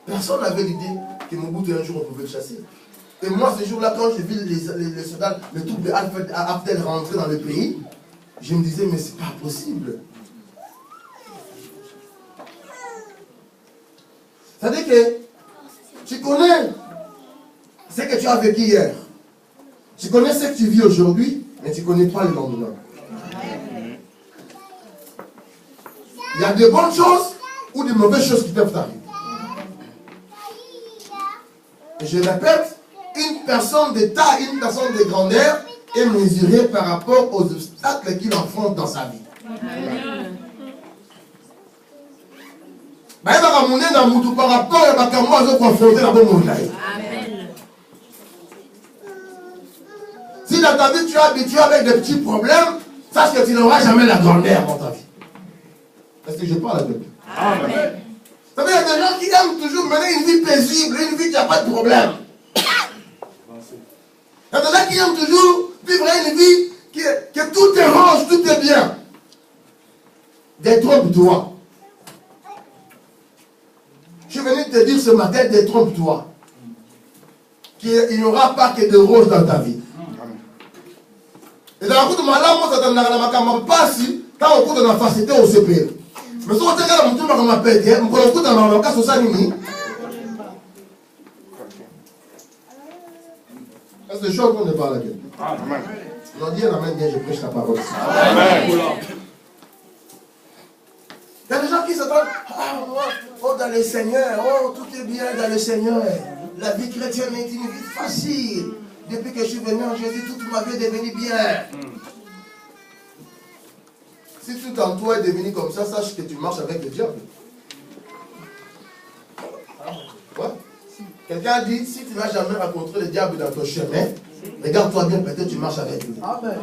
Personne n'avait l'idée que Mobutu un jour on pouvait le chasser. Et moi ce jour-là, quand j'ai vu les soldats, les troupes de Abdel rentrer dans le pays, je me disais mais c'est pas possible. C'est-à-dire que tu connais ce que tu as vécu hier. Tu connais ce que tu vis aujourd'hui, mais tu ne connais pas le lendemain. Il y a de bonnes choses ou de mauvaises choses qui peuvent t'arriver. Et je répète, une personne de taille, une personne de grandeur est mesurée par rapport aux obstacles qu'il affronte dans sa vie. Par rapport à confronter la bonne monnaie. Si dans ta vie tu es habitué avec des petits problèmes, sache que tu n'auras jamais la grandeur dans ta vie. Est-ce que je parle avec toi? Amen. Vous savez, il y a des gens qui aiment toujours mener une vie paisible, une vie qui n'a pas de problème. Il y a des gens qui aiment toujours vivre une vie que tout est rose, tout est bien. Détrompe-toi. Je suis venu te dire ce matin, détrompe-toi. Qu'il n'y aura pas que de roses dans ta vie. Et dans la route de malade, moi, ça ne pas si, quand on court dans la facilité au CPL. Mais si on te regarde, on ne va pas péter, on court dans la casse au Sanini. Est-ce que je suis en train de parler avec quelqu'un? Non, dis amen bien, je prêche la parole. Amen. Il y a des gens qui s'attendent, oh, dans le Seigneur, oh, tout est bien dans le Seigneur. La vie chrétienne est une vie facile. Depuis que je suis venu en Jésus, toute ma vie est devenue bien. Si tout en toi est devenu comme ça, sache que tu marches avec le diable. Ouais. Quelqu'un a dit, si tu n'as jamais rencontré le diable dans ton chemin, regarde-toi bien, peut-être tu marches avec lui. Amen.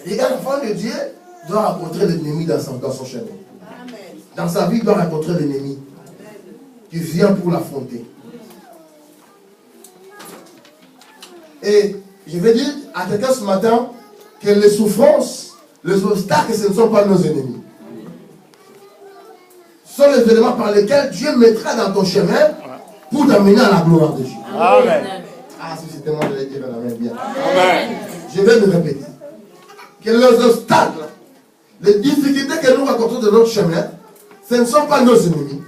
Et un enfant de Dieu doit rencontrer l'ennemi dans son chemin. Dans sa vie, il doit rencontrer l'ennemi qui vient pour l'affronter. Et je vais dire à quelqu'un ce matin que les souffrances, les obstacles, ce ne sont pas nos ennemis. Ce sont les éléments par lesquels Dieu mettra dans ton chemin pour t'amener à la gloire de Dieu. Amen. Ah, si c'était moi, j'allais dire amen bien. Amen. Je vais me répéter. Que les obstacles, les difficultés que nous rencontrons de notre chemin, ce ne sont pas nos ennemis.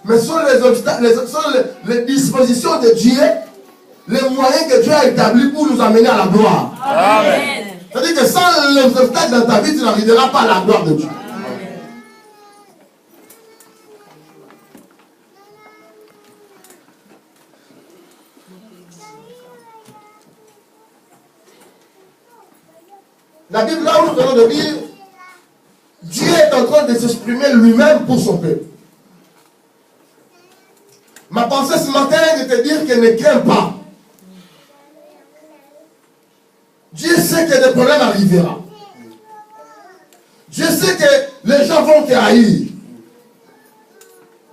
Mais ce sont les obstacles, ce sont les dispositions de Dieu, les moyens que Dieu a établis pour nous amener à la gloire. Amen. C'est-à-dire que sans les obstacles dans ta vie, tu n'arriveras pas à la gloire de Dieu. Amen. La Bible, là où nous venons de dire, Dieu est en train de s'exprimer lui-même pour son peuple. Ma pensée ce matin est de te dire qu'elle ne craint pas. Dieu sait que des problèmes arriveront. Dieu sait que les gens vont te haïr.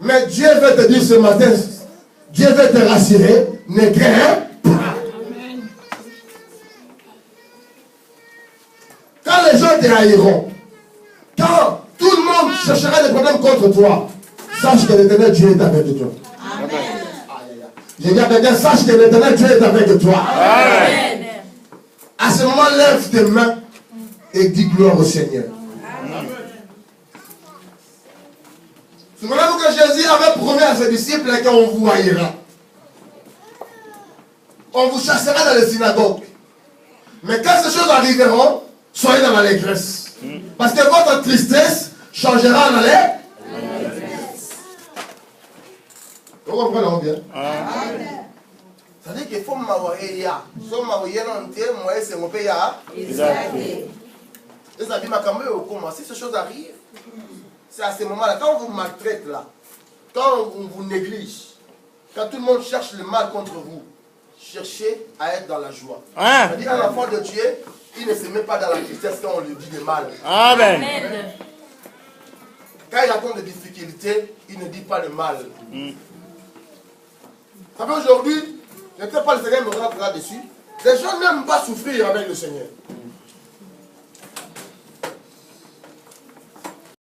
Mais Dieu veut te dire ce matin, Dieu veut te rassurer, ne crains pas. Quand les gens te haïront, quand tout le monde cherchera des problèmes contre toi, sache que l'Éternel Dieu est avec toi. Amen. Je dis à quelqu'un, sache que l'Éternel Dieu est avec toi. Amen. À ce moment, lève tes mains et dis gloire au Seigneur. Souvenez-vous que Jésus avait promis à ses disciples qu'on vous haïra. On vous chassera dans les synagogues. Mais quand ces choses arriveront, soyez dans l'allégresse. Parce que votre tristesse changera en allégresse. Vous comprenez bien? C'est-à-dire qu'il faut m'avoir. Si ces choses arrivent, c'est à ce moment-là, quand on vous maltraite là, quand on vous néglige, quand tout le monde cherche le mal contre vous, cherchez à être dans la joie. C'est-à-dire un enfant de Dieu, il ne se met pas dans la tristesse quand on lui dit de mal. Amen. Quand il rencontre des difficultés, il ne dit pas de mal. Vous savez, aujourd'hui, je ne sais pas le Seigneur me rentre là-dessus. Les gens n'aiment pas souffrir avec le Seigneur.